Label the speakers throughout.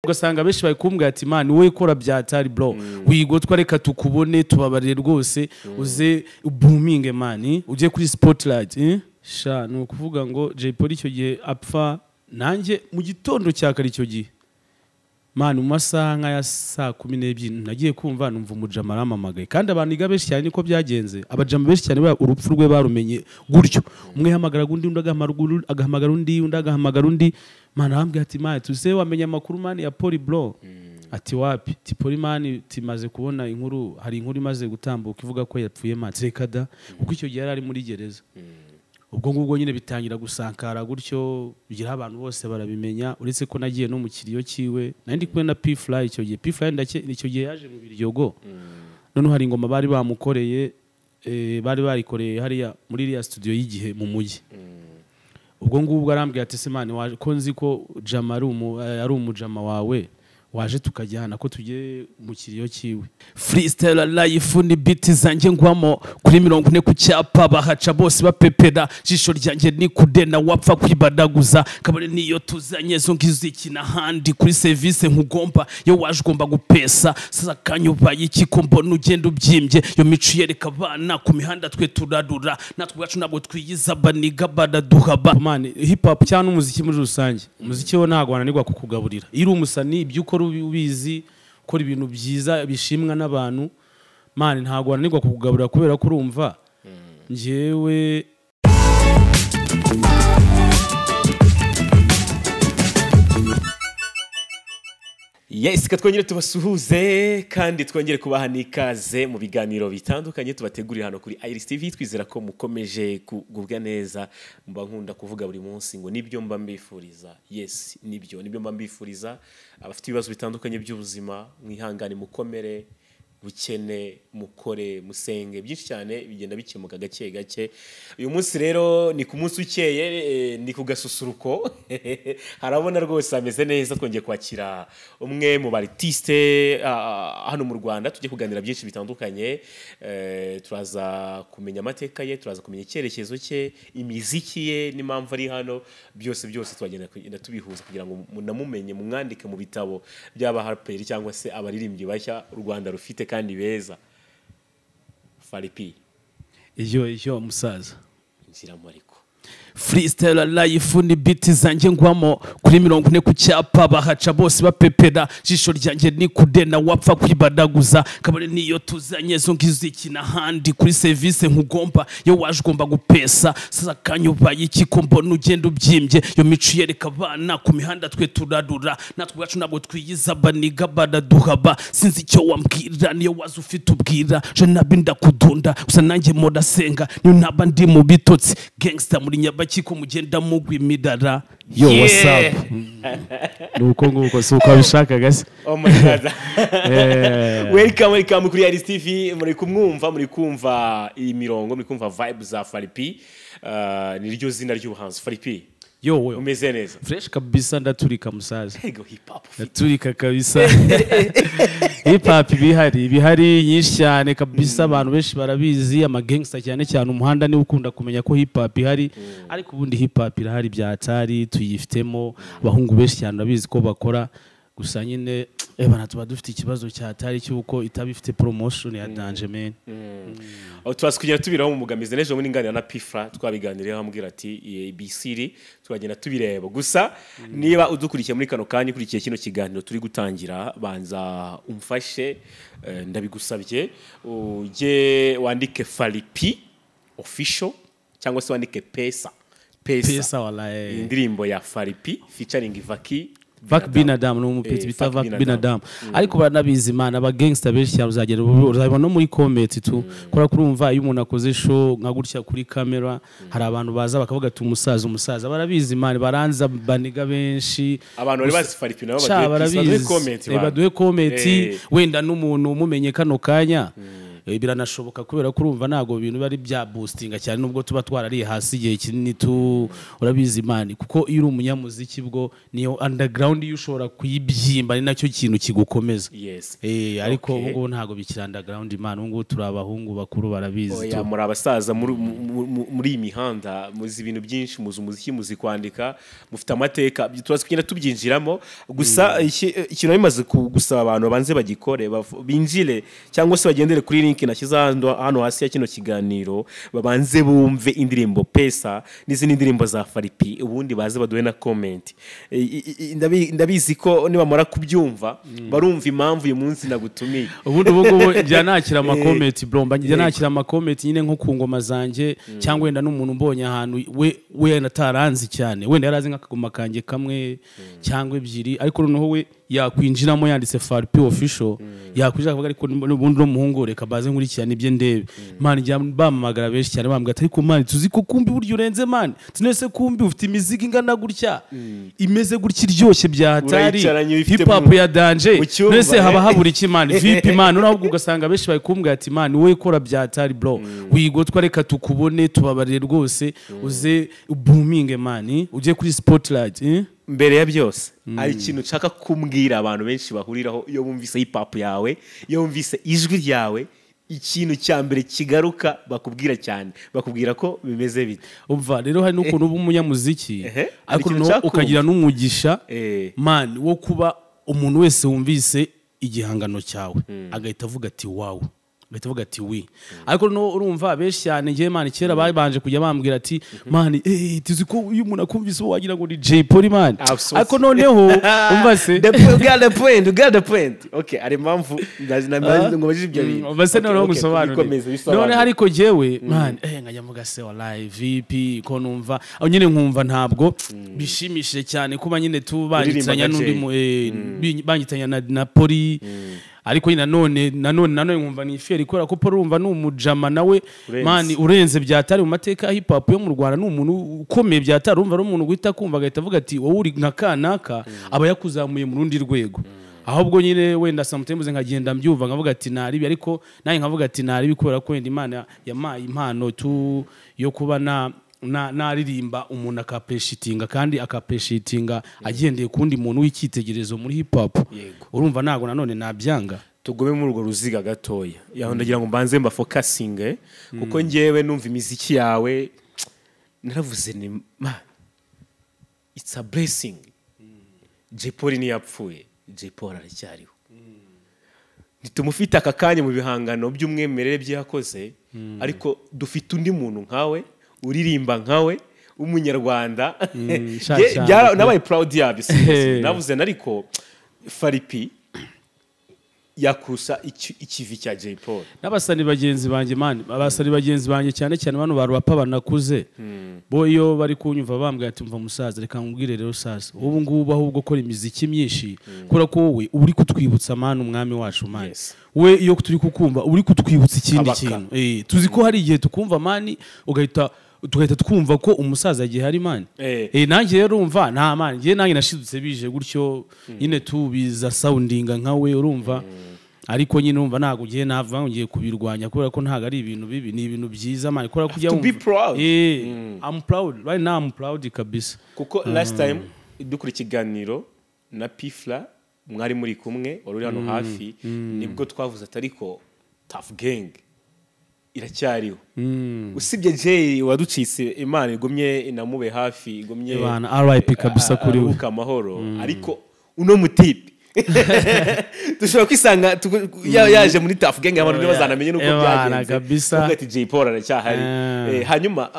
Speaker 1: ugasanga benshi bari kumbwira ati man wowe ikora byatari bro wigotwa reka tukubone tubabarire rwose uze booming man uje kuri spotlight sha no kuvuga ngo Jay Polly icyo gihe apfa nanjye mu gitondo cyakari icyo gihe man mu masaha nka ya saa 12 nagiye kumva numva umujama aramamagaye kandi abantu igabeshi cyane niko byagenze abajama benshi cyane urupfu rwe barumenye gutyo umwe hamagara gundi agahamagara undi man arambwira ati man tuze wamenya amakuru man ya Polly bro ati wapi ti Polly man timaze kubona inkuru hari inkuru imaze gutambuka ivuga ko yapfuye man trekada kuko icyo gihe ari muri gereza ubwo ngubwo nyine bitangira gusankara gutyo bigira abantu bose barabimenya uretse ko nagiye no mu kiriyo kiwe nandi kumwe na P-Fly icyo gihe P-Fly icyo gihe yaje mu biryogo none hari ingoma bari bamukoreye bari barikoreye hariya muri iriya studio y'igihe mu mujyi ubwo ngubwo arambwiye ati se man waje ko nzi ko Jama ari umujama wawe waje tukajyana ko tujye mu kiriyo kiwe freestyle life ni beat zanjye ngwamo kuri 40 ku cyapa bahaca bose bapepera jisho ryanjye ni kudena wapfa kwibadaguza kabone niyo tuzanye zo ngiziki na handi kuri service nkugomba yo waje ugomba gupesa sasa kanyubaye ikiko mbona ugenda ubyimbye yo micu yereka abana ku mihanda twe turadura natwe gacu nabwo twiyiza baniga badaduhaba man hip hop cyane umuziki muri rusange umuziki wo ntago wananirwa kukugaburira iri umusani ibyo ubizi ukora ibintu byiza bishimwa n'abantu man ntago wananirwa kukugaburira kubera ko urumva njyewe
Speaker 2: yes twongere tubasuhuze kandi twongere kubaha nikaze mu biganiro bitandukanye tubategurira hano kuri Iris TV twizera ko mukomeje kugubwa neza mba nkunda kuvuga buri munsi ngo nibyo mba mbifuriza yes nibyo mba mbifuriza abafite ibibazo bitandukanye by'ubuzima mwihangane mukomere bukene mukore musenge byinshi cyane bigenda bikemuka gake gake uyu munsi rero ni ku munsi ukeye ni ku gasusuruko harabona rwose ameze neza twongeye kwakira umwe mu artiste hano mu Rwanda tujye kuganira byinshi bitandukanye turaza kumenya amateka ye turaza kumenya icyerekezo cye imiziki ye n'impamvu ari hano byose twagenda tubihuza kugira ngo munamumenye mumwandike mu bitabo by'aba rapper cyangwa se abaririmbyi bashya u Rwanda rufite kandi beza Faly P
Speaker 1: iyo musaza
Speaker 2: inziramo ariko
Speaker 1: freestyle life ni beat zanjye ngwamo kuri 40 ku cyapa bahaca bose bapepera jisho ryanjye ni kudena wapfa kwibadaguza kabone niyo tuzanye zo ngiziki na handi kuri service nkugomba yo waje ugomba gupesa sasa kanyubaye ikiko mbona ugenda ubyimbye yo micu yereka abana ku mihanda twe turadura natwe gacu nabwo twiyiza baniga badaduhaba sinzi icyo wambwira niyo waje ufite ubwira je nabinda kudunda gusa nanjye modasenga niyo naba ndi mu bitotsi gangster muri nyabakiko mugenda mugwimidara yo what's up nuko nguko so ukabishaka gase
Speaker 2: oh my god welcome kuri Iris TV muri kumva iyi mirongo muri kumva vibes za Faly P niryo zina ry'ubuhanzi Faly P
Speaker 1: yo
Speaker 2: umeze neza
Speaker 1: fresh kabisa ndaturika musaza
Speaker 2: ego hip hop
Speaker 1: ndaturika kabisa hip hop bihari nyinshi cyane kabisa abantu benshi barabizi ama gangster cyane umuhanda ni ukunda kumenya ko hip hop ihari ariko ubundi hip hop irahari byatari tuyifitemo abahungu benshi cyane babizi ko bakora gusa nyine bana tuba dufite ikibazo cyatari cyuko itabifite promotion ya danger man
Speaker 2: twaskugira tubiraho mu mugamize nejo muri nganira na P-Fly twabiganiriyeho ambwira ati ABCD twagenda tubireba gusa niba udukurikiye muri kano kanya kurikiye kino kiganiro turi gutangira banza umfashe ndabigusabye uje wandike Faly P official cyangwa se wandike pesa
Speaker 1: wala
Speaker 2: indirimbo ya Faly P featuring
Speaker 1: Vak Binadam no mupeti bita Vak Binadam ariko baranabizi imana aba gangster benshi cyane uzagera uzabona no muri comment tu kora kurumva iyo umuntu akoze show nka gutya kuri camera hari abantu baza bakavuga ati umusaza barabizi imana baranza baniga benshi
Speaker 2: abantu bari bazi Faly P nabo baduhe comment
Speaker 1: comment wenda n'umuntu umumenye kano kanya biranashoboka kubera ko urumva nago bintu bari bya boostinga cyane nubwo tuba twarariye hasi igihe kinini urabizi imani kuko iyo uri umunyamuziki bwo niyo underground iyo ushobora kuyibyimba ni nacyo kintu kigukomeza ariko ubwo ntago bikira underground imani ubwo turi abahungu bakuru barabizi
Speaker 2: muri abasaza muri imihanda muzi ibintu byinshi muzi umuziki muzi kwandika mufite amateka turaza kugenda tubyinjiramo gusa ikintu bimaze gusaba abantu banze bagikore binjire cyangwa se bagendere kuri link nashyize hano hasi ya kino kiganiro babanze bumve indirimbo Pesa n'izindi ndirimbo za Faly P ubundi baze baduhe na comment ndabizi ko nibamara kubyumva barumva impamvu uyu munsi nagutumiye
Speaker 1: ubundi ubwo njya nakira ama comment bro njya nakira ama comment nyine nko ku ngoma zanjye cyangwa wenda n'umuntu mbonye ahantu we nataranzi cyane wenda yarazi nk'akagoma kanjye kamwe cyangwa ebyiri ariko noneho we yakwinjiramo yanditse Faly P official yakwinjira akavuga ariko n'ubundi no muhungu reka baze nkurikirana ibye ndebe man njya bamamagara benshi cyane bambwira ati ariko man tuzi ko kumbi buryo urenze man tunese kumbi ufite imiziki ingana gutya imeze gutya iryoshye bya hatari hip hop ya danger nese haba habura iki man VIP man urahubwo ugasanga benshi bayikumbwira ati man wowe kora bya hatari bro wigotwa reka tukubone tubabarire rwose uze booming man uje kuri spotlight
Speaker 2: mbere ya byose ari ikintu nshaka kumbwira abantu benshi bahuriraho iyo bumvise hip hop yawe iyo bumvise ijwi ryawe ikintu cya mbere kigaruka bakubwira cyane bakubwira ko bimeze bite
Speaker 1: umva rero hari n'ukuntu uba umunyamuziki ariko ukagira n'umugisha man wo kuba umuntu wese wumvise igihangano cyawe agahita avuga ati wow bitavuga ati wi ariko no urumva benshi cyane ngiye man kera babanje kujya bambwira ati man tuzi ko uyu muntu akumvise wagira ngo ni Jay Polly man ariko noneho umva se
Speaker 2: the point okay ari mpamvu ngo baje ibyo bintu
Speaker 1: base noneho gusobanura none ariko jewe man nkajya muga se wallahi VP ko numva nyine nkumva ntabwo bishimishije cyane kuba nyine tubanyitanya n'undi banyitanya na Polly ariko nanone nkumva ni fair ikora ko urumva n'umujama nawe mani urenze byatari mu mateka ya hip hop yo mu Rwanda n'umuntu ukomeye byatari urumva n'umuntu guhita kumva agahita avuga ati wowe uri nka kanaka aba yakuzamuye mu rundi rwego ahubwo nyine wenda sometimes nkagenda mbyumva nkavuga ati naribi ariko naye nkavuga ati naribi kubera ko wenda Imana yamaye impano yo kuba naririmba umuntu akapeshitinga kandi akapeshitinga agendeye kundi muntu w'icyitegerezo muri hip hop urumva nago nanone nabyanga
Speaker 2: tugome muri urwo ruziga gatoya yaho ndagira ngo mbanze mba focusing kuko ngewe numva imiziki yawe naravuze ni man it's a blessing Jay Polly ni yapfuye Jay Polly aracyariho nitumufite aka kanya mu bihangano by'umwemerere byakoze ariko dufite undi muntu nkawe uririmba nkawe umunyarwanda nabaye proud yabyo navuze nariko Faly P yakusa ikivi cya Jay Polly
Speaker 1: n'abasani bagenzi banjye man abasani bagenzi banjye cyane cyane bano barapa banakuze bo iyo bari kunyumva bambwira ati mva musaza reka ngubwire rero sasa ubu ngubu ahubwo kora imiziki myinshi kora ko wowe uri kutwibutsa man umwami wacu man we iyo turi kukumva uri kutwibutsa ikindi kintu tuzi ko hari igihe tukumva man ugahita twumva ko umusaza gihe hari man nanjye rero urumva nta man ngiye nanjye nashidutse bije gutyo nyine tubiza soundinga nkawe urumva ariko nyine urumva nago gihe nava ngiye kubirwanya kubera ko ntago ari ibintu bibi ni ibintu byiza man kubera kujya I'm proud right now I'm proud kabisa
Speaker 2: kuko last time dukuri kiganiro na Pifla mwari muri kumwe wari hano hafi nibwo twavuze atariko Tough Gang iracyariho usibye Jay waducitse Imana igomye inamube hafi igomye
Speaker 1: Imana RIP kabisa kuri we
Speaker 2: amahoro ariko uno mutipe dushobora kwisanga yaje muri Tough Gang abantu bazanamenye nuko byagenze
Speaker 1: kabisa
Speaker 2: ati Jay Polly aracyahari hanyuma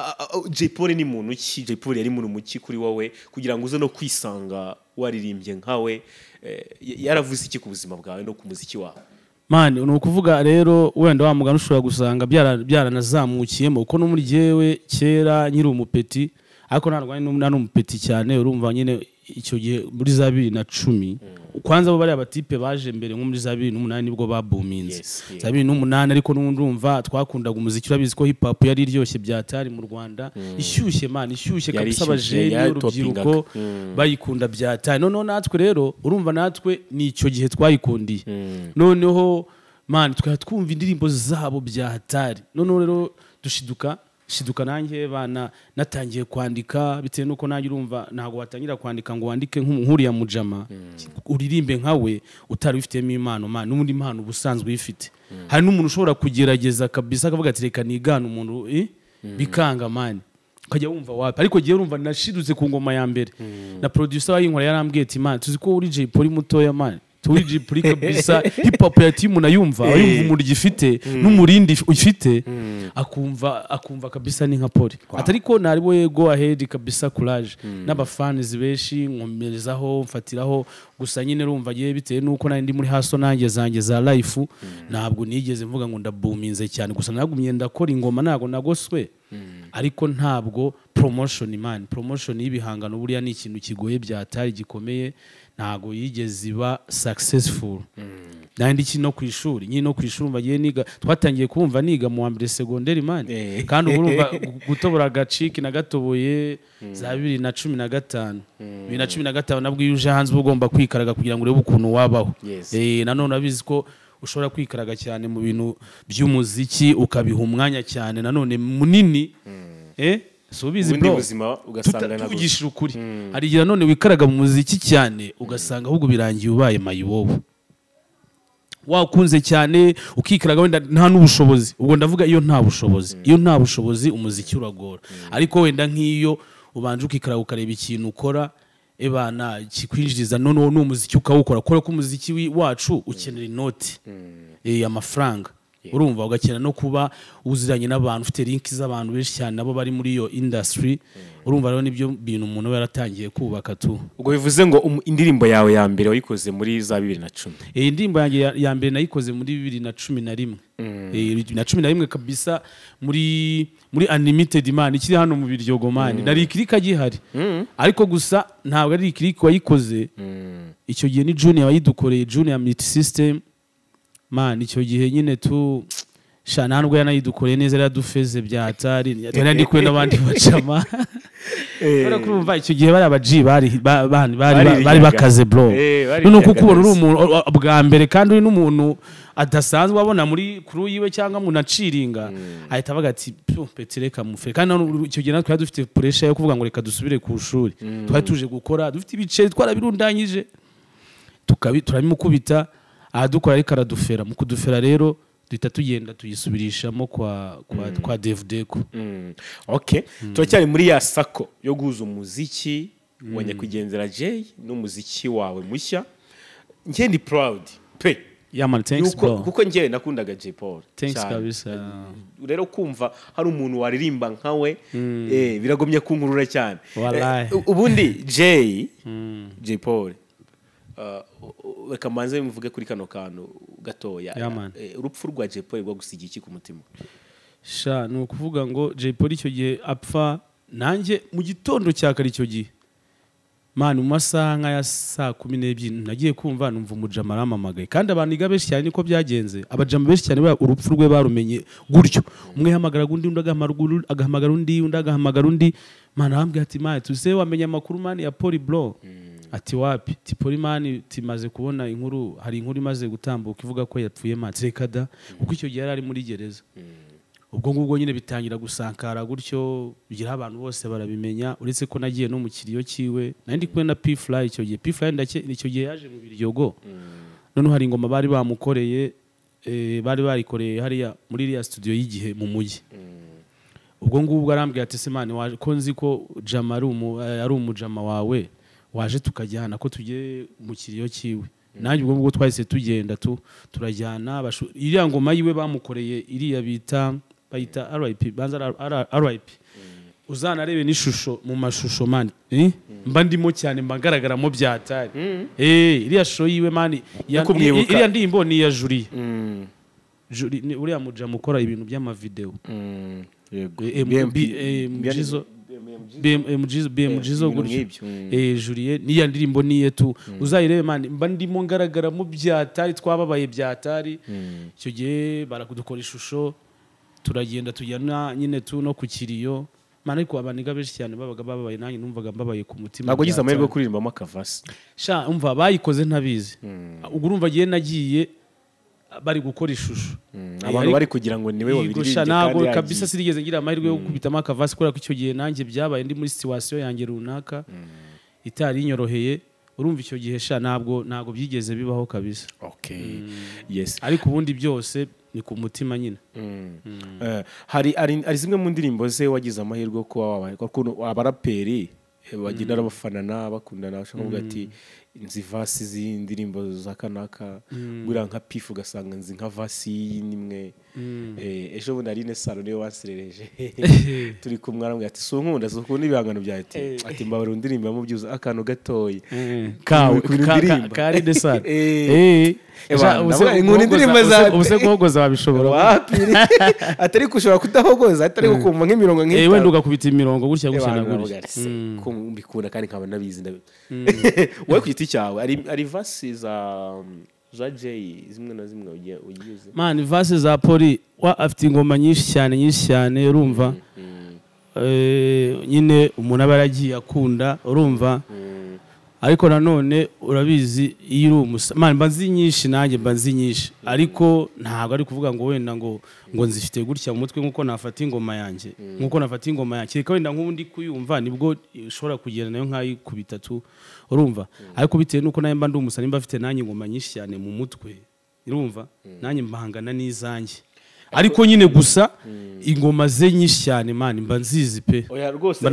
Speaker 2: Jay Polly ni muntu ki Jay Polly yari muntu muki kuri wowe kugira ngo uze no kwisanga waririmbye nkawe yaravuze iki ku buzima bwawe no ku muziki wawe
Speaker 1: man ni ukuvuga rero wenda wa mugana ushobora gusanga byaranazamukiyemo uko no muri jewe kera nkiri umupeti ariko nta n'umupeti cyane urumva nyine icyo gihe muri za 2010 kwanza bo bari abatipe baje mbere nko muri za 2008 nibwo babuminze za 2008 ariko n'undumva twakundaga umuziki urabizi ko hip hop yari iryoshye byatari mu Rwanda ishyushye man ishyushye kabisa abajeri y'urubyiruko bayikunda byatari noneho natwe rero urumva natwe ni icyo gihe twayikundiye noneho man twumva indirimbo zabo bya hatari none rero shiduka nanjye bana natangiye kwandika bitewe nuko nanjye urumva ntago watangira kwandika ngo wandike nk'uriya mujama uririmbe nkawe utari ufitemo impano man n'ubundi impano ubusanzwe ifite hari n'umuntu ushobora kugerageza kabisa akavuga ati reka nigana umuntu bikanga man ukajya wumva wapi ariko giye urumva nashidutse ku ngoma ya mbere na producer wayinkora yarambwiye ati man tuzi ko uri Jay Polly mutoya man turi Polly kabisa hip hop ya timu nayumva ayumva umuri gifite n'umurindi ufite akumva kabisa ni nka Polly atari ko nari bo go ahead kabisa courage n'abafans beshi nkomerezaho mfatiraho gusa nyine urumva giye bitewe nuko nari ndi muri haso nanjye zanjye za life ntabwo nigeze mvuga ngo ndabuminze cyane gusa nagumye ndakora ingoma nago nagoswe ariko ntabwo promotion y'ibihangano buriya ni ikintu kigoye byatari gikomeye ntago yigeze iba successful nandi kino ku ishuri nyine ku ishuri bagiye niga twatangiye kumva niga mu wa mbere secondaire man kandi urumva gutobora agaciki na gatoboye za 2015 nabwo yuje hanze ugomba kwikaraga kugira ngo urebe ukuntu wabaho nanone abizi ko ushobora kwikaraga cyane mu bintu by'umuziki ukabiha umwanya cyane nanone munini subizi bro tutavugishira ukuri hari igihe none wikaraga mu muziki cyane ugasanga ahubwo birangiye ubaye mayiwobo wakunze cyane ukikaraga wenda nta n'ubushobozi ubwo ndavuga iyo nta bushobozi umuziki uragora ariko wenda nk'iyo ubanje ukikaraga ukareba ikintu ukora ebana kikwinjiriza none n'umuziki ukawukora ko umuziki wacu ukenera inoti amafaranga urumva ugakena no kuba uziranye n'abantu ufite linki z'abantu benshi cyane nabo bari muri iyo industry urumva rero nibyo bintu umuntu yaratangiye kubaka tu
Speaker 2: ubwo bivuze ngo indirimbo yawe ya mbere wayikoze muri za 2010
Speaker 1: indirimbo yanjye ya mbere nayikoze muri 2011 2011 kabisa muri unlimited man ikiri hano mu Biryogo man nari ikirika gihari ariko gusa ntabwo ari ikirika wayikoze icyo gihe ni Junior wayidukoreye Junior Multi System man icyo gihe nyine tu shana nubwo yanayidukoreye neza yaradufeze bya hatari yari ndi kwenda abandi bacama bara kurumva icyo gihe bari abaji bari bakaze bro none kuko ubona uri umuntu bwa mbere kandi uri n'umuntu adasanzwe wabona muri kuru yiwe cyangwa mu naciringa ahita avuga ati petereka mufere kandi icyo gihe natwe dufite pressure yo kuvuga ngo reka dusubire ku shuri twari tuje gukora dufite ibice twarabirundanyije turabimukubita dukora ariko aradufera mu kudufera rero duhita tugenda tuyisubirishamo kwa Devdeko
Speaker 2: okay turacyari muri ya sako yo guhuza umuziki wa nyakwigendera Jay n'umuziki wawe mushya njye ndi proud pe
Speaker 1: man thanks bro
Speaker 2: kuko njye nakundaga Jay Polly
Speaker 1: thanks kabisa
Speaker 2: rero kumva hari umuntu waririmba nkawe biragomye kunkurura cyane ubundi Jay Polly reka manze mvuge kuri kano kantu gatoya urupfu rwa Jay Polly rwo gusiga iki ku mutima
Speaker 1: sha ni ukuvuga ngo Jay Polly icyo gihe apfa nanjye mu gitondo cya kare icyo gihe man mu masaha nka ya saa 12 nagiye kumva numva umujama aramamagaye kandi abantu igabeshi cyane niko byagenze abajama beshi cyane urupfu rwe barumenye gutyo umwe hamagara gundi agahamagara undi man arambwira ati man tuze wamenya amakuru man ya Polly bro ati wapi Polly man timaze kubona inkuru hari inkuru imaze gutambuka ivuga ko yapfuye matrekada kuko icyo gihe ari muri gereza ubwo ngubwo nyine bitangira gusankara gutyo bigira abantu bose barabimenya uretse ko nagiye no mu kiriyo kiwe nandi kwe na P-Fly icyo gihe P-Fly icyo gihe yaje mu Biryogo none hari ingoma bari bamukoreye bari barikoreye hariya muri iriya studio y'igihe mu mujyi ubwo ngubwo arambwiye ati se man waje ko nzi ko Jama ari umujama wawe waje tukajyana ko tujye mu kiriyo kiwe nanjye ubwo ngubwo twahise tugenda turajyana iriya ngoma yiwe bamukoreye iriya bayita RIP banza RIP uzanarebe n'ishusho mu mashusho man mba ndimo cyane mbagaragaramo byatari iriya shusho yiwe man iriya ndimbo ni ya Julie uriya muja mukora ibintu by'ama video yego BMGzo gutyo Julie niya ndirimbo niye tu uzayirebe man mba ndimo ngaragara mu byatari twababaye byatari icyo gihe barakudukora ishusho turagenda tujyana nyine tu no ku kiriyo man ariko abaniga beshi cyane babaga babaye nanjye numvaga mbabaye ku mutima
Speaker 2: ntabwo gize amahirwe kuririmbamo akavasi
Speaker 1: sha umva bayikoze ntabizi ubwo urumva giye nagiye bari gukora ishusho
Speaker 2: abantu bari kugira ngo niwe wabiririmbye
Speaker 1: ntabwo kabisa sinigeze ngira amahirwe yo gukubitamo akavasi kubera ko icyo gihe nanjye byabaye ndi muri situation yanjye runaka itari inyoroheye urumva icyo gihe ntabwo byigeze bibaho kabisa.
Speaker 2: Okay. Yes.
Speaker 1: Ariko ubundi byose ni ku mutima nyine.
Speaker 2: Hari zimwe mu ndirimbo ze wagize amahirwe ko wabaye kuko abaraperi bagenda n'abafana bakundana bashaka kuvuga ati nzi vasi z'indirimbo za kanaka buriya nka pifu ugasanga nzi nka vasi nimwe ejo bundi ari Nesaro niwe wanserereje turi kumwe aramubwira ati so nkunda so ukunda ibihangano bya ati mbabara indirimbo yamubyuza akantu gatoya
Speaker 1: kari Nesaro
Speaker 2: nkunda indirimbo za
Speaker 1: ubuse kuhogoza wabishobora
Speaker 2: atari kushobora kudahogoza atari gukumva nk'imirongo nk'itatu
Speaker 1: wenda ugakubita imirongo gutya na gutya
Speaker 2: mbikunda kandi nkaba nabizi wowe ku giti cyawe ari vasi za Jay zimwe na zimwe ugize
Speaker 1: man vasi za Poli afite ingoma nyinshi cyane urumva nyine umuntu aba yaragiye akunda urumva ariko nanone urabizi iyo uri man mbanzi nyinshi nanjye mbanzi nyinshi ariko ntabwo ari kuvuga ngo wenda ngo nzifite gutya mu mutwe nkuko nafata ingoma yanjye reka wenda nk'undi kuyumva nibwo ushobora kugenda nayo nk'ayikubita tu urumva ariko bitewe nuko nayo mba ndi umusani mba afite nanjye ingoma nyinshi cyane mu mutwe urumva nanjye mbahangana n'izanjye ariko nyine gusa ingoma ze nyinshi cyane man mba nzizi pe
Speaker 2: oya rwose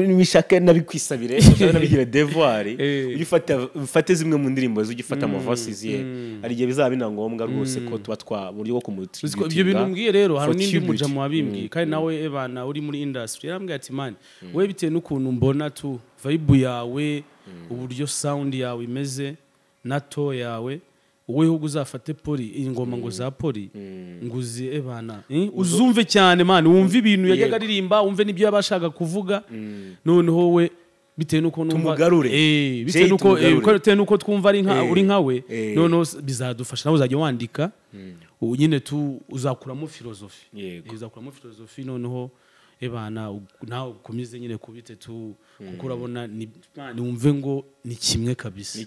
Speaker 1: nishaka
Speaker 2: nabikwisabire nabigire devoir ufate zimwe mu ndirimbo z'ugifata amavasi ye ari gihe bizaba binangombwa rwose ko tuba buryo bwo kumutributinga
Speaker 1: ibyo bintu mbwiye rero hari n'indi muja mu wabimbwiye kandi nawe ebana uri muri industry yarambwiye ati man we bitewe n'ukuntu mbona tu vibe yawe uburyo sound yawe imeze na to yawe wowe ahubwo uzafate Poli ingoma ngo za Poli nguzi ebana uzumve cyane man wumve ibintu yajyaga aririmba wumve nibyo yabashaka kuvuga noneho we bitewe nuko numva bitewe nuko twumva ari nka uri nkawe noneho bizadufasha nawe uzajya wandika nyine tu uzakuramo filozofi noneho ebana nawe ukomeze nyine kubite tu kuko urabona wumve ngo ni kimwe kabisa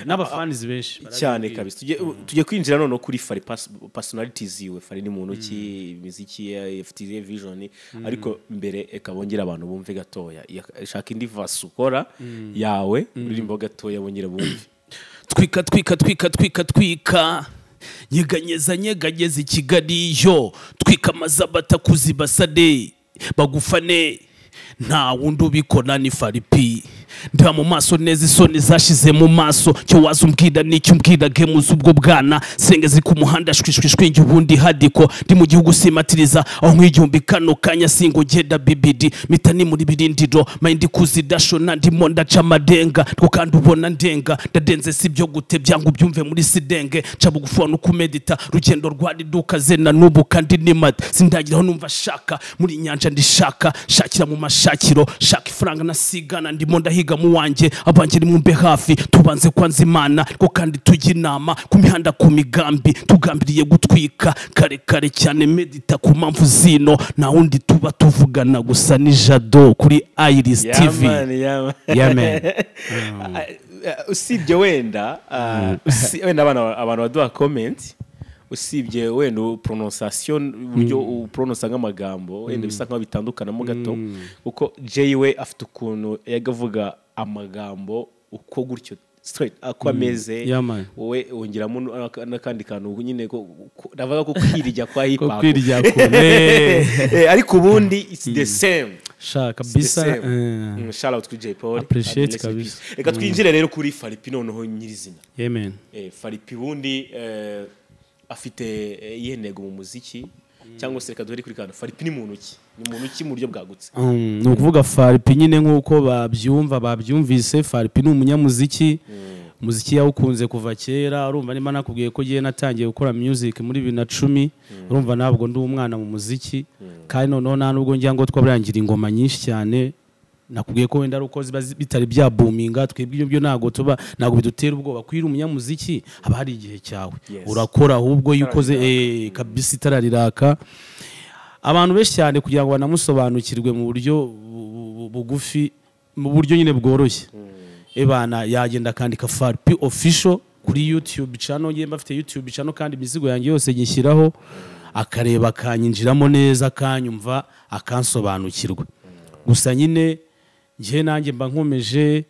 Speaker 1: n'abafanizi benshi
Speaker 2: cyane kabisa tujye kwinjira none kuri Faly personalities yiwe Faly ni muntu ki imiziki afite vision ariko mbere ekabongera abantu bumve gatoya shaka indi verse ukora yawe uririmbo gatoya bongera bumve
Speaker 1: twika nyeganyeza Kigali yo twika amazabata kuzibasade bagufane nta wundi ubikora ni Faly P nda mu maso neza isoni zashize mu maso cyo waza umbwira n'icyo umbwira gemuza ubwo bwana sengezi ku muhanda shwishwishwingi ubundi hadiko ndi mu gihugu simatiriza aho nk'igihumbi kano kanya singo genda BBD mitani muri birindiro mind kuzidashona ndimo ndaca amadenga two kandi ubona ndenga ndadenze sibyo gutebya ngo byumve muri sidenge ca bugufu no kumedita rugendo rwari dukaze na nubu kandi ni mat sindagiraho numva shaka muri nyanja ndishaka shakira mu mashakiro shaka ifaranga nasigana ndimo ndahiga mu wanje abanje nimumbe hafi tubanze kwanza Imana ko kandi tujya inama ku mihanda ku migambi tugambiriye gutwika kare cyane medita ku mpamvu zino na wundi tuba tuvugana gusa ni Jado kuri Iris TV
Speaker 2: yamen usibye wenda abantu baduha comment usibye wenda prononciation buryo uprononsa nk'amagambo wenda bisa nkaho bitandukanamo gato uko Jay we afite ukuntu yagavuga amagambo uko gutyo straight ako Ameze wowe wongeramo n'akandi kantu nyine ko ndavuga ko kwirijya kwa hip hop ariko ubundi it's the same
Speaker 1: shaka bisa
Speaker 2: shout out to Jay Paul
Speaker 1: appreciate kabisa
Speaker 2: reka twinjire rero kuri Faly P noneho nyirizina
Speaker 1: amen
Speaker 2: Faly P bundi afite yenego mu muziki cyangwa se reka duhere kuri kana Faly P ni muntu ki mu buryo bwagutse
Speaker 1: ni ukuvuga Faly P nyine nk'uko babyumvise Faly P ni umunyamuziki umuziki yawukunze kuva kera urumva nimba nakubwiye ko giye natangiye gukora music muri 2010 urumva nabwo ndi umwana mu muziki kandi noneho nta nubwo njya ngo twaburangira ingoma nyinshi cyane nakubwiye ko wenda uko bitari bya boominga twebwe ibyo ntago bidutera ubwoba kwira umunyamuziki haba hari igihe cyawe urakora ahubwo yukoze kabisa itarariraka abantu benshi cyane kugira ngo banamusobanukirwe mu buryo bugufi mu buryo nyine bworoshye ebana yagenda kandika Faly P official kuri YouTube channel ngiye mbafite YouTube channel kandi imizigo yanjye yose nyishyiraho akareba akanyinjiramo neza akanyumva akansobanukirwa gusa nyine ngiye nanjye mba nkomeje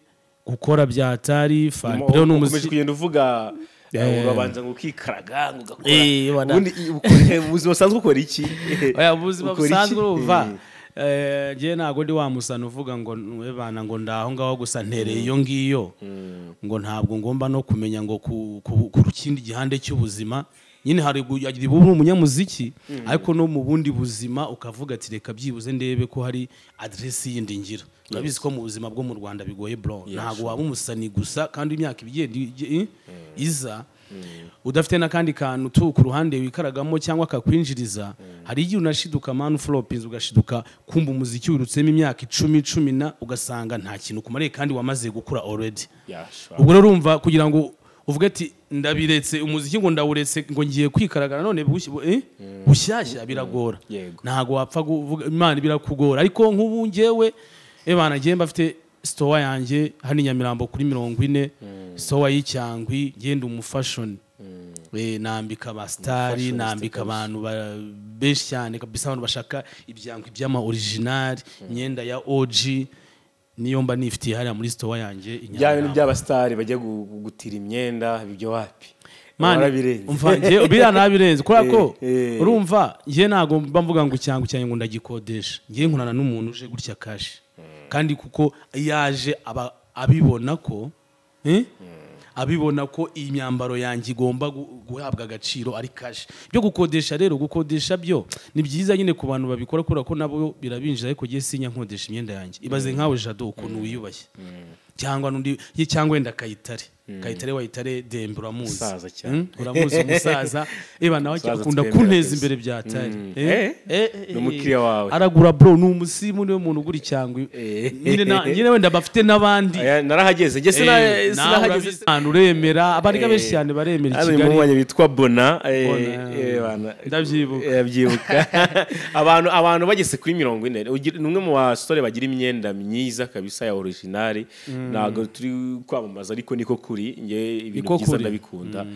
Speaker 1: gukora byatari Faly P
Speaker 2: ukomeje kugenda uvuga urabanza ngo ukikaraga ngo ugakora ubundi ubuzima busanzwe ukora iki
Speaker 1: ubuzima busanzwe uva ngiye ntago ndi wamusana uvuga ngo webana ngo ndaho ngaho gusa ntereye iyo ngiyo ngo ntabwo ngomba no kumenya ngo ku kindi gihande cy'ubuzima nyine hari yagira ubu umunyamuziki ariko no mu bundi buzima ukavuga ati reka byibuze ndebe ko hari adresse yindi ngira urabizi ko mu buzima bwo mu Rwanda bigoye bro ntago waba umusani gusa kandi imyaka ibigenda iza udafite nakandi kantu tu ku ruhande wikaragamo cyangwa akakwinjiriza hari igihe unashiduka man flopins ugashiduka kumva umuziki wirutsemo imyaka 10 na ugasanga nta kintu kumare kandi wamaze gukura already ubwo rero urumva kugira ngo uvuga ati ndabiretse umuziki ngo ndawuretse ngo ngiye kwikaragana none bushyashya biragora ntago wapfa kuvuga Imana birakugora ariko nk'ubu ngewe ebana ngiye mbafite store yanjye hani Nyamirambo kuri 40 store y'icyangwi ngenda umufashion nambika abastari nambika abantu besh cyane kabisa abantu bashaka ibyangwi by'ama original myenda ya OG niyo mba nifitiye hariya muri store yanjye
Speaker 2: Inyamirambo yawe by'abastari bajya gutira imyenda ibyo wapi
Speaker 1: umva ngiye bira nabirenze ko urumva ngiye nago mba mvuga ngo icyangu cyane ngo ndagikodesha ngiye nkunana n'umuntu uje gutya kashi kandi kuko yaje abibona ko iyi myambaro yanjye igomba guhabwa agaciro ari kashi byo gukodesha rero gukodesha byo ni byiza nyine ku bantu babikora ko nabo birabinjira ariko giye sinya nkodesha imyenda yanjye ibaze nkawe Jado ukuntu wiyubashye cyangwa nundi cyangwa wenda Kayitare wayitare Dembe uramuzi uramuzi umusaza nawe akunda kunteza imbere byatari
Speaker 2: n'umukiriya wawe
Speaker 1: aragura bro n'umusimu niwe muntu ugura cyangwa nyine wenda bafite nabandi
Speaker 2: narahageze nge sinahageze
Speaker 1: uremera abariga benshi cyane baremera
Speaker 2: Kigali mu mwanya bitwa Bona
Speaker 1: ndabyibuka
Speaker 2: abantu bageze kuri 40 numwe mu basore bagira imyenda myiza kabisa ya original nago turi kwamamaza ariko niko kuri nge ibintu byiza ndabikunda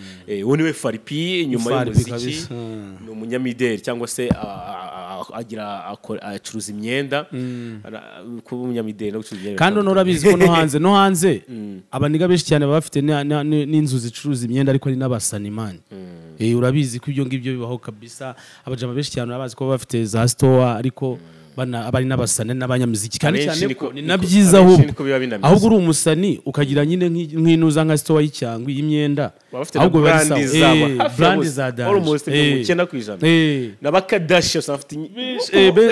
Speaker 2: wowe niwe Faly P nyuma y'umuziki ni umunyamideli cyangwa se acuruza imyenda kuba umunyamideli no gucuruza imyenda
Speaker 1: kandi urabizi ko no hanze abaniga benshi cyane bafite n'inzu zicuruza imyenda ariko ari n'abasanimani urabizi ko ibyo ngibyo bibaho kabisa abajama benshi cyane urabazi ko bafite za store ariko abari n'abasane n'abanyamuziki kandi cyane ko ni nabyiza ahubwo uri umusani ukagira nyine nk'inuza nka store y'icyangwi y'imyenda
Speaker 2: ahubwo brand za almost 9% n'abakadashi bafite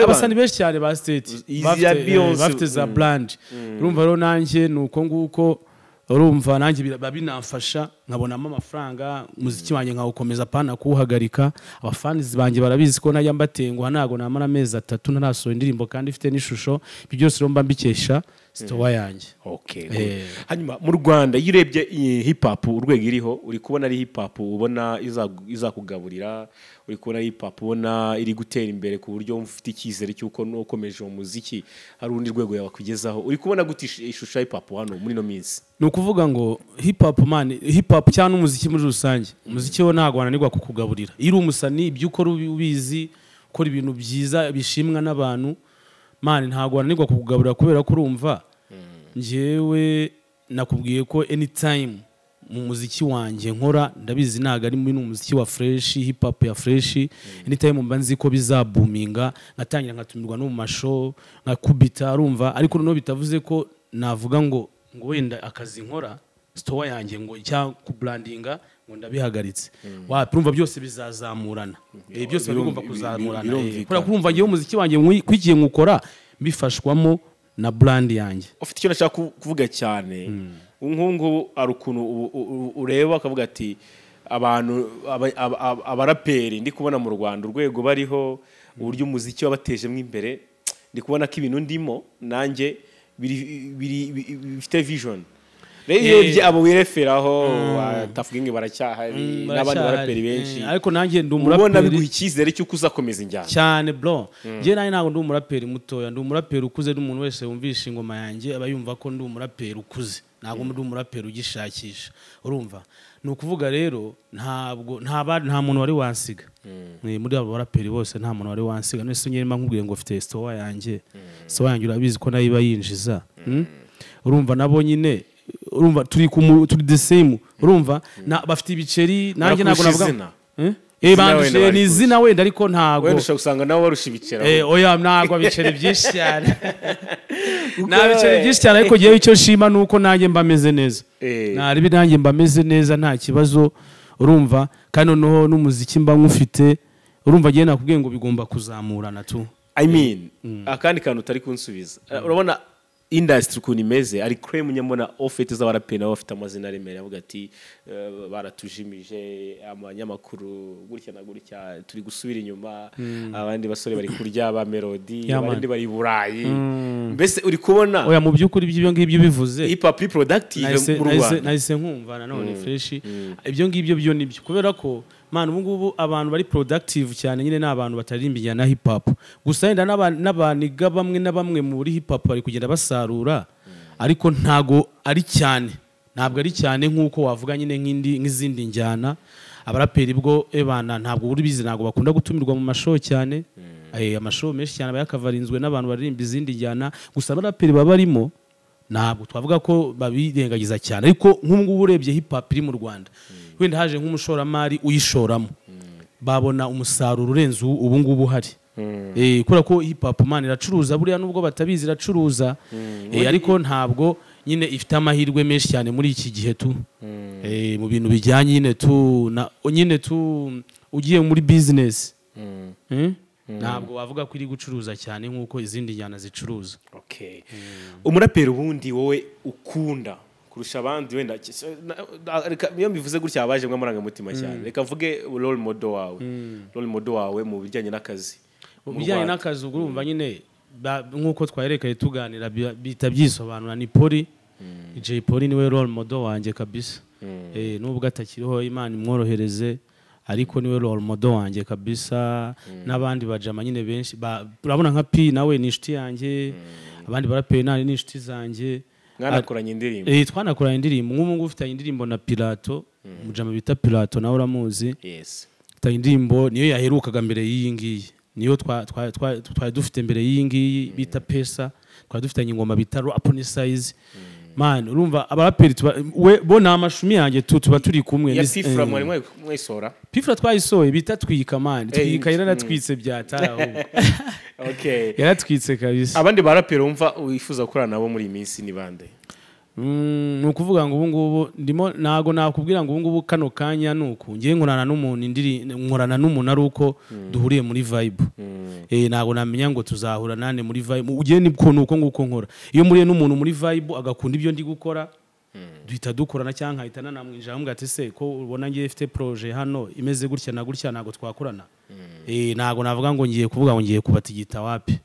Speaker 1: abasani benshi cyane ba state bafite za brand urumva rero nanjye nuko nguko urumva nanjye babinamfasha nkabonamo amafaranga umuziki wanjye nkawukomeza pana kuwuhagarika abafanizi banjye barabizi ko najya mbatenguha ntago namara amezi 3 ntarasohora indirimbo kandi ifite n'ishusho ibyo byose rero mba mbikesha store yanjye
Speaker 2: hanyuma mu Rwanda iyo urebye hip hop urwego iriho uri kubona ari hip hop ubona izakugaburira uri kubona hip hop ubona iri gutera imbere ku buryo ufite icyizere cyuko nukomeje umuziki hari undi rwego yabakugezaho uri kubona gute ishusho hip hop hano muri no minsi
Speaker 1: ni ukuvuga ngo hip hop cyane umuziki muri rusange umuziki wo ntago wananirwa kukugaburira iri umusani ibyo ukora ubizi ukora ibintu byiza bishimwa n'abantu ntago wananirwa kukugaburira kubera ko urumva njyewe nakubwiye ko anytime mu muziki wanjye nkora ndabizi ntago ari muri umuziki wa fresh hip hop ya fresh anytime mba nzi ko bizabuminga ngatangira nkatumirwa no mu mashow nkakubita urumva ariko no bitavuze ko navuga ngo wenda akazi nkora store yanjye ngo cyangwa ku brandinga ngo ndabihagaritse urumva byose bizazamurana byose bigomba kuzamurana kubera kurumva ngiye umuziki wanjye kwigiye nkukora mbifashwamo na brand yanjye
Speaker 2: ufite icyo nashaka kuvuga cyane nk'ubu ari ukuntu ureba akavuga ati abantu abaraperi ndi kubona mu Rwanda urwego bariho uburyo umuziki wabatejemo imbere ndi kubona ko ibintu ndimo nanjye bifite vision rero abo wireferaho batavuga baracyahari n'abandi baraperi benshi
Speaker 1: ariko nanjye ndi umuraperi
Speaker 2: ubona biguha icyizere cy'uko uzakomeza injyana
Speaker 1: cyane bro ngiye nanjye ntabwo ndi umuraperi mutoya ndi umuraperi ukuze n'umuntu wese wumvisha ingoma yanjye aba yumva ko ndi umuraperi ukuze ntabwo muri umuraperi ugishakisha urumva ni ukuvuga rero nta muntu wari wansiga muri abo baraperi bose nta muntu wari wansiga none se nyirima nkubwiye ngo ufite store yanjye urabizi ko nayo iba yinjiza urumva nabo nyine urumva turi the same urumva bafite ibiceri nanjye ntabwo navuga bandushe ni izina wenda ariko ntago
Speaker 2: wenda ushobora gusanga nabo barusha ibiceri
Speaker 1: oya ntago biceri byinshi cyane nta biceri byinshi cyane ariko giye icyo shima nuko nanjye mbameze neza naribi nanjye mbameze neza nta kibazo urumva kandi noneho n'umuziki mba nkufite urumva giye nakubwiye ngo bigomba kuzamurana tu
Speaker 2: I mean akandi kantu utari kunsubiza urabona industry ukuntu imeze ari creme nyamona ofete z'abaraperi nabo bafite amazina aremereye avuga ati baratujimije amanyamakuru gutya na gutya turi gusubira inyuma abandi basore bari kurya ba melody abandi bari burayi mbese uri kubona
Speaker 1: oya mu byukuri ibyo ngibyo bivuze
Speaker 2: hip hop productive mu Rwanda
Speaker 1: nahise nkumva nanone fresh ibyo ngibyo byo nibyo kubera ko man ubu ngubu abantu bari productive cyane nyine n'abantu bataririmba injyana hip hop gusa yenda n'abaniga bamwe na bamwe muri hip hop bari kugenda basarura ariko ntago ari cyane ntabwo ari cyane nkuko wavuga nyine nk'izindi njyana abaraperi bwo ebana ntabwo uri bizi ntago bakunda gutumirwa mu mashow cyane amashow menshi cyane bayakavarinzwe n'abantu baririmba izindi njyana gusa abaraperi baba barimo ntabwo twavuga ko babirengagiza cyane ariko nk'ubu urebye hip hop iri mu Rwanda wenda haje nk'umushoramari uyishoramo babona umusaruro urenze ubu ngubu hari kubera ko hip hop man iracuruza buriya nubwo batabizi iracuruza ariko ntabwo nyine ifite amahirwe menshi cyane muri iki gihe tu mu bintu bijyanye nyine tu ugiye muri business ntabwo wavuga ko iri gucuruza cyane nk'uko izindi njyana zicuruza
Speaker 2: umuraperi ubundi wowe ukunda kurusha abandi wenda iyo mbivuze gutya abaje mwe amarangamutima cyane reka mvuge role model wawe mu bijyanye n'akazi
Speaker 1: mu bijyanye n'akazi urumva nyine nk'uko twayerekeye tuganira bita byisobanura ni Poli J Poli niwe role model wanjye kabisa nubwo atakiriho Imana imworohereze ariko niwe role model wanjye kabisa n'abandi bajama nyine benshi urabona nka P nawe ni inshuti yanjye abandi baraperi nani ni inshuti zanjye
Speaker 2: mwanakoranye indirimbo
Speaker 1: twanakoranye indirimbo nk'ubu ngubu ufite indirimbo na Pilato umujama bita Pilato nawe uramuzi ufite indirimbo niyo yaherukaga mbere y'iyi ngiyi niyo twari dufite mbere y'iyi ngiyi bita Pesa twari dufite ingoma bita Rap ni Size man urumva abaraperi bo na amashumi yanjye tuba turi kumwe
Speaker 2: ya Pifra mwari mwayisora
Speaker 1: Pifra twayisoye bita twika man twika yaratwitse byataraho yaratwitse kabisa
Speaker 2: abandi baraperi umva wifuza gukorana nabo muri iminsi ni bande
Speaker 1: nukuvuga ngo ubu ngubu ndimo nago nakubwira ngo ubu ngubu kano kanya nuko ngiye nkorana n'umuntu ari uko duhuriye muri vibe nago namenya ngo tuzahura nane muri vibe ugiye niko nuko nguko nkora iyo muriye n'umuntu muri vibe agakunda ibyo ndi gukora duhita dukorana cyangwa nkahitana namwinjira mbwa ati se ko ubona ngiye mfite projet hano imeze gutya na gutya nago twakorana nago navuga ngo ngiye kuvuga ngo ngiye kubatigita wapi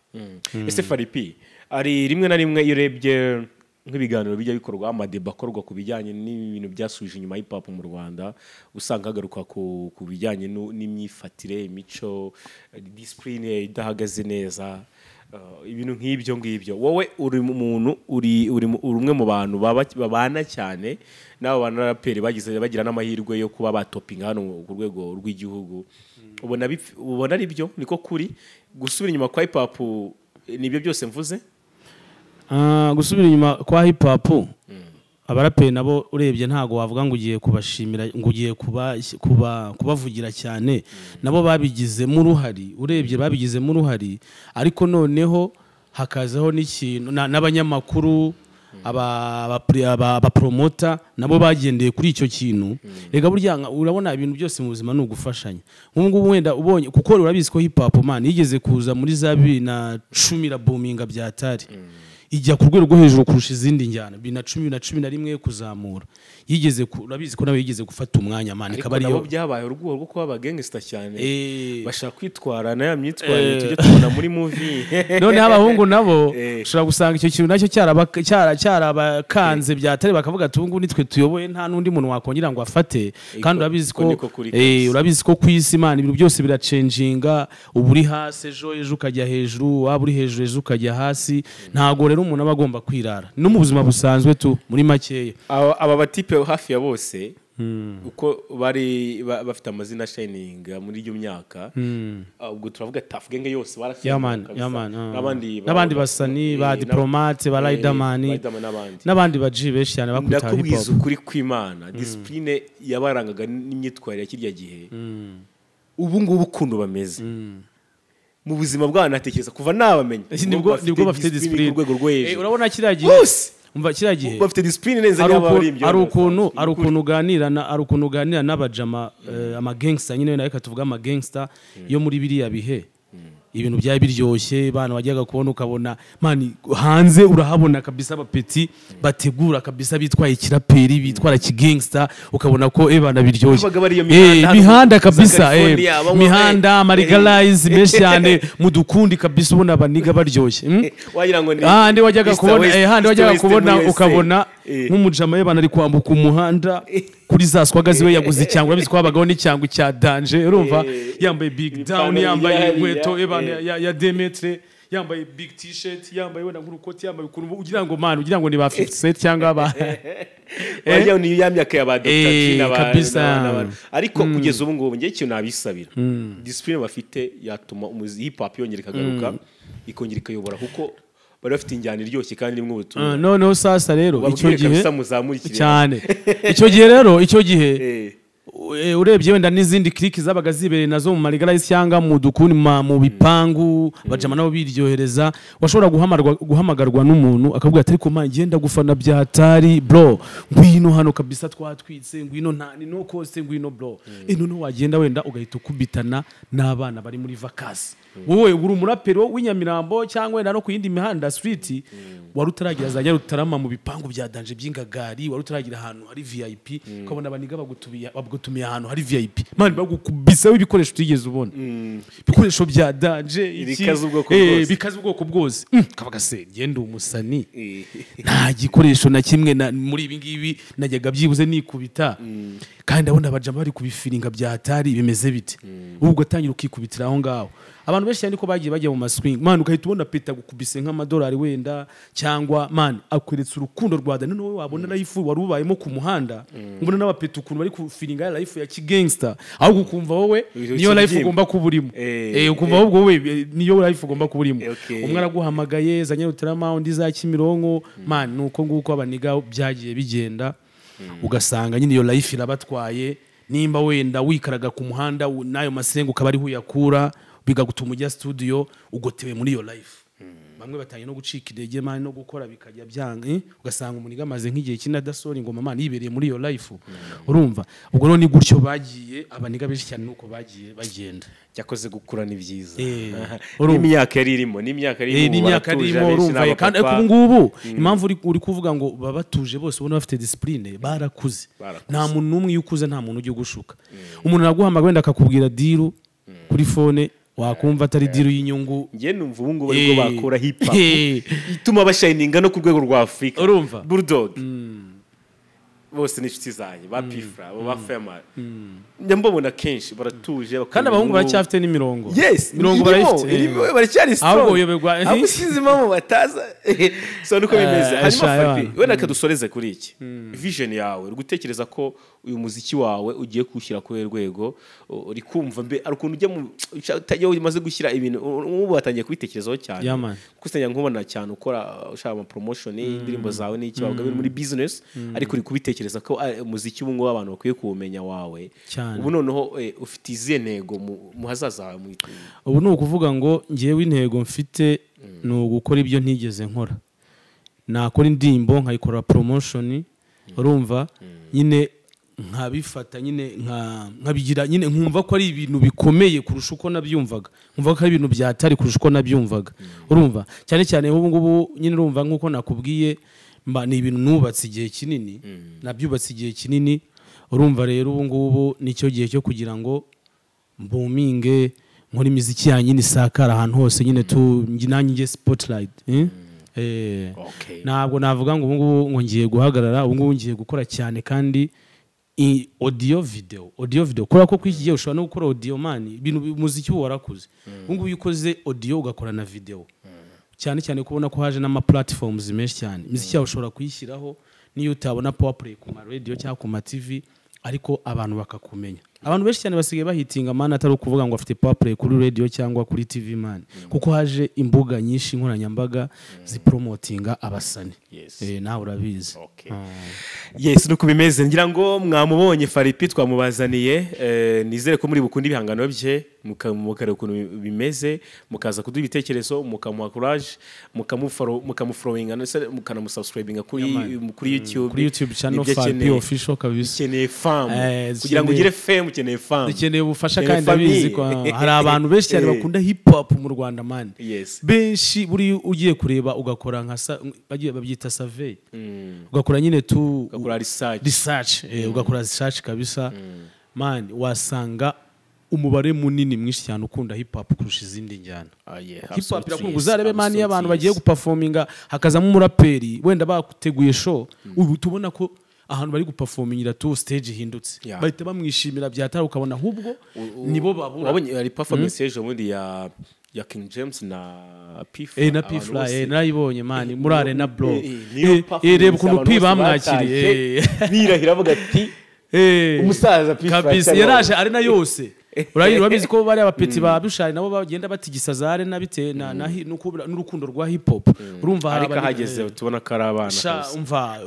Speaker 2: ese Faly P ari rimwe na rimwe iyo urebye nk'ibiganiro bijya bikorwa amadeba akorwa ku bijyanye n'ibintu byasubije inyuma hip hop mu Rwanda usanga hagaruka ku bijyanye n'imyifatire imico discipline idahagaze neza ibintu nk'ibyo ngibyo wowe uri umuntu uri umwe mu bantu babana cyane n'abo bantu raperi bagira n'amahirwe yo kuba batopinga hano ku rwego rw'igihugu ubona ari byo niko kuri gusubira inyuma kwa hip hop nibyo byose mvuze
Speaker 1: gusubira inyuma kwa hip hop abaraperi nabo urebye ntago wavuga ngo ugiye kubashimira ngo ugiye kubavugira cyane nabo babigizemo uruhari urebye babigizemo uruhari ariko noneho hakazaho n'ikintu n'abanyamakuru aba promoter nabo bagendeye kuri icyo kintu rega burya urabona ibintu byose mu buzima no gufashanya nk'ubu wenda ubonye kuko urabizi ko hip hop man yigeze kuza muri za 2010 ra boominga byatari ijya ku rwego rwo hejuru kurusha izindi njyana 2011 kuzamura yigeze urabizi ko nawe yigeze gufata umwanya man
Speaker 2: ikaba ariyo byabaye urugwo rwo kuba abagangster cyane bashaka kwitwara na ya myitwarire tujye tubona muri movie
Speaker 1: none abahungu nabo ushobora gusanga icyo kintu nacyo cyarabakanze byatari bakavuga ati ubungu nitwe tuyoboye nta nundi muntu wakongera ngo afate kandi urabizi ko kwisi man ibintu byose birachanginga uburi hasi ejo ukajya hejuru waba uri hejuru ejo ukajya hasi ntago rero umuntu aba agomba kwirara no mu buzima busanzwe tu muri makeya
Speaker 2: aba batipe hafi ya bose uko bari bafite amazina shining muri iyo myaka ubwo turavuga Tough Gang yose
Speaker 1: n'abandi basani ba diplomate ba riderman n'abandi baji benshi cyane bakubita hip hop
Speaker 2: ndakubwiza ukuri kw'Imana discipline yabarangaga n'imyitwarire ya kirya gihe ubu ngubu ukuntu bameze mu buzima bw'abantu natekereza kuva nabamenya
Speaker 1: nibwo bafite discipline
Speaker 2: ku rwego rwo hejuru
Speaker 1: urabona kiriya gihe umva kiriya gihe
Speaker 2: bafite discipline neza n'abaririmba
Speaker 1: ari ukuntu uganira n'abajama ama gangster nyine nayo katuvuga ama gangster yo muri biriya bihe ibintu byari biryoshye bana wajyaga kubona ukabona mani hanze urahabona kabisa abapeti bategura kabisa bitwaye kiraperi bitwara kigangster ukabona ko bana biryoshye mihanda kabisa mihanda marigalize meshi cyane mudukundi kabisa ubona abaniga baryoshye
Speaker 2: wagira ngo
Speaker 1: handi wajyaga kubona ukabona nk'umujama y'abana ari kwambuka umuhanda kuri za swaga ziwe yaguze cyangwa urabizi ko habagaho n'icyangwa cya danger urumva yambaye big down yambaye inkweto ya Demetre yambaye big t-shirt yambaye wenda nk'urukoti yambaye ukuntu ugira ngo ni ba 57 cyangwa ba
Speaker 2: wajya ni yamyaka ya ba Dr. Tina kabisa ariko kugeza ubu ngubu ngiye cyo nabisabira discipline bafite yatuma umuzi hip hop yongera ikagaruka ikongera ikayobora kuko bari bafite injyana iryoshye kandi rimwe ubutumwa
Speaker 1: noneho sasa rero icyo gihe
Speaker 2: cyane
Speaker 1: icyo gihe urebye wenda n'izindi click zabaga zibereye nazo mu marigalize cyangwa mu dukuni mu bipangu bajama nabo biryohereza washobora guhamagarwa n'umuntu akavuga ati ariko man genda gufana bya hatari bro ngwino hano kabisa twatwitse ngwino ntani no kose ngwino bro none wagenda wenda ugahita ukubitana n'abana bari muri vacances wowe uri umurapero w'inyamirambo cyangwa wenda no ku yindi mihanda street wari utaragira azanye rutarama mu bipangu bya danger by'ingagari wari utaragira ahantu hari VIP ukabona abaniga bagutumiye ahantu hari VIP man bagukubisa ibikoresho utigeze ubona ibikoresho bya danger bikaze ubwoko bwose kabaga se ngende umusani nta gikoresho na kimwe muri ibi ngibi najyaga byibuze nikubita kandi abona abajama bari kubifiringa bya hatari bimeze bite ubwo atangira ukikubitira aho ngaho abantu benshi cyane ko bagiye bajya mu maswing man ukahita ubona peta gukubise nk'amadolari wenda cyangwa man akweretse urukundo rwa dani nowe wabona life wari ubayemo ku muhanda ubona n'abapeta ukuntu bari kufiringa life ya kigangster aho gukumva wowe niyo life ugomba kuburimo ukumva ahubwo wowe niyo life ugomba kuburimo umwe araguhamagaye zanye utarama undi za Kimironko man nuko nguko abaniga byagiye bigenda ugasanga nyine iyo life irabatwaye nimba wenda wikaraga ku muhanda nayo masengo ukabari huyakura bigagutuma ujya studio ugotewe muri iyo life bamwe batanye no gucika intege man no gukora bikajya byanga ugasanga umuniga amaze nk'igihe kinadasora ingoma man yibereye muri iyo life urumva ubwo no ni gutyo bagiye abaniga benshi cyane nuko bagiye bagenda
Speaker 2: cyakoze gukura ni byiza n'imyaka yari irimo
Speaker 1: urumva kandi ubu ngubu impamvu uri kuvuga ngo babatuje bose ubona bafite discipline barakuze nta muntu numwe yukuze nta muntu ujye gushuka umuntu naguhamagara wenda akakubwira diru kuri phone wakumva atari diru y'inyungu
Speaker 2: ngiye numva ubu ngubu ariko bakora hip hop ituma bashininga no ku rwego rwa Afrika
Speaker 1: urumva
Speaker 2: Bulldog bose n'inshuti zanjye ba Pifra ba Fema ndambona kenshi baratuje
Speaker 1: kandi abahungu baracyafite n'imirongo
Speaker 2: mirongo barayifite baracyari strong
Speaker 1: ahubwo yoberwa
Speaker 2: abusize mama bataza so nuko bimeze hanyuma Faly wenda kadusoreze kuri iki vision yawe uri gutekereza ko uyu muziki wawe ugiye kushyira ku rwego uri kumva mbe ari ukuntu ujya mu tajya umaze gushyira ibintu ubu watangiye kubitekerezaho cyane kusenya nkubona cyane ukora ushaka ama promotion y'indirimbo zawe n'iki wavuga biri muri business ariko uri kubitekereza ko umuziki ubu ngo abantu bakwiye kuwumenya wawe ubu noneho ufite izihe ntego mu hazaza hawe mu itungo
Speaker 1: ubu ni ukuvuga ngo ngiyewe intego mfite ni ugukora ibyo ntigeze nkora nakora indirimbo nkayikora promotion urumva nyine nkabifata nyine nkabigira nyine nkumva ko ari ibintu bikomeye kurusha uko nabyumvaga nkumva ko ari ibintu byatari kurusha uko nabyumvaga urumva cyane cyane ubu ngubu nyine urumva nkuko nakubwiye ni ibintu nubatse igihe kinini nabyubatse igihe kinini urumva rero ubu ngubu nicyo gihe cyo kugira ngo mbuminge nkora imiziki yanjye nisakara ahantu hose nyine nanjye nge spotlight ntabwo navuga ngo ubu ngubu ngo ngiye guhagarara ubu ngubu ngiye gukora cyane kandi audio video kubera ko kwiki gihe ushobora no gukora audio man ibintu umuziki warakuze ubu ngubu ukoze audio ugakora na video cyane cyane kubona ko haje n'ama platforms menshi cyane imiziki yawe ushobora kuyishyiraho niyo utabona power play ku ma radio cyangwa ku ma TV ariko abantu bakakumenya abantu benshi cyane basigaye bahitinga man atari ukuvuga ngo afite power play kuri radio cyangwa kuri TV man kuko haje imbuga nyinshi nkoranyambaga zipromotinga abasani nawe urabizi
Speaker 2: yes nuko bimeze ngira ngo mwamubonye Faly P twamubazaniye nizere ko muri bukundi bihangano bye mukare ukuntu bimeze mukaza kuduha ibitekerezo mukamuha courage mukamufollowinga mukanamusubscribinga kuri YouTube
Speaker 1: channel Faly P official kabisa
Speaker 2: ukeneye fam kugira ngo ugire fame ukeneye fam
Speaker 1: ukeneye ubufasha kandi ndabizi ko hari abantu benshi cyane bakunda hip hop mu Rwanda man benshi buri ugiye kureba ugakora nka bagiye babyita survey ugakora nyine
Speaker 2: ugakora
Speaker 1: research ugakora research kabisa man wasanga umubare munini mwinshi cyane ukunda hip hop kurusha izindi njyana hip hop irakungu uzarebe man y'abantu bagiye guperforminga hakazamo umuraperi wenda bateguye show ubu tubona ko ahantu bari guperformingira tu stage hindutse bahita bamwishimira byatari ukabona ahubwo nibo babura
Speaker 2: wabonye ari performance ejo muri ya King James na P
Speaker 1: na P Fly narayibonye man muri arena bro reba ukuntu P bamwakiriye
Speaker 2: birahira avuga ati umusaza P Fly
Speaker 1: kabisa yaraje arena yose urabizi ko bari abapeti badushari nabo bagenda batigisa za arena bite n'urukundo rwa hip hop urumva
Speaker 2: hari hageze tubona karabana
Speaker 1: sha umva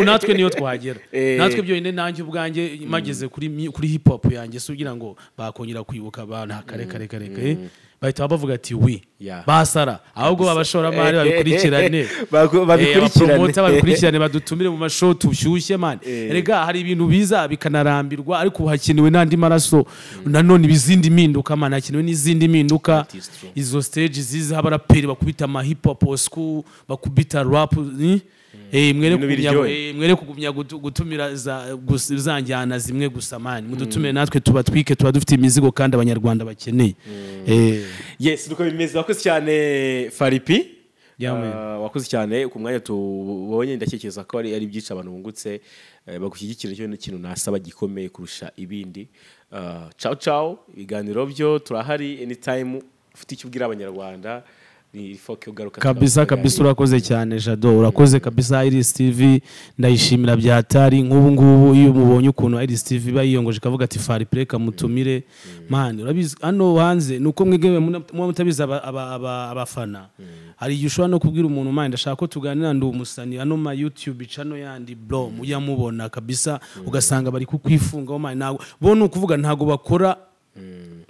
Speaker 1: natwe niyo twagera natwe byo ine nanjye ubwanjye mageze kuri hip hop yanjye sugira ngo bakongera kwibuka abana kare bahita bavuga ati basara ahubwo babashoramari babikurikirane babikurikirane badutumire mu mashow tushyushye man rega hari ibintu biza bikanarambirwa ariko hakenewe nandi maraso nanone ibizindi minduka man hakenewe n'izindi minduka izo stage ziza abaraperi bakubita ama hip hop school bakubita rap mwere kugumya gutumira zanjyana zimwe gusa man mudutumire natwe tuba dufite imizigo kandi abanyarwanda bakeneye
Speaker 2: yes nuko bimeze wakoze cyane Faly P wakoze cyane ku mwanya tubonye ndakekeza ko ari byica abantu bungutse bagushyigikira cyo n'ikintu nasaba gikomeye kurusha ibindi ciao ibiganiro byo turahari anytime ufite icyo ubwira abanyarwanda
Speaker 1: kabisa urakoze cyane Jado urakoze kabisa Iris TV ndayishimira byatari nk'ubu ngubu iyo mubonye ukuntu Iris TV bayiyongoje kavuga ati Faly P mutumire man urabizi hano hanze nuko mwegeme mutabiza abafana hari yushwa no kubwira umuntu man ndashaka ko tuganira ndi umusani hano ma YouTube channel yandi bro mujya mubona kabisa ugasanga bari kukwifunga man nago bo nukuvuga ntago bakora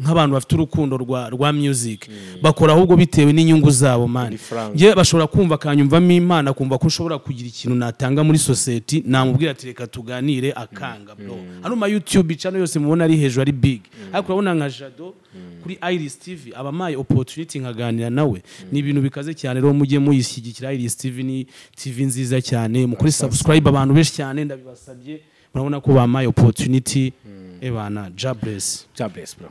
Speaker 1: nk'abantu bafite urukundo rwa music bakora ahubwo bitewe n'inyungu zabo man je bashobora kumva kanyumvamo Imana kumva ko ushobora kugira ikintu natanga muri society namubwira ati reka tuganire akanga bro hano ma YouTube channel yose mubona ari hejuru ari big ariko urabona nka Jado kuri Iris TV abamaye opportunity nkaganira nawe ni ibintu bikaze cyane rero mujye muyishyigikira Iris TV ni TV nziza cyane mukuri subscribe abantu benshi cyane ndabibasabye murabona ko bamaye opportunity ebana job bless
Speaker 2: bro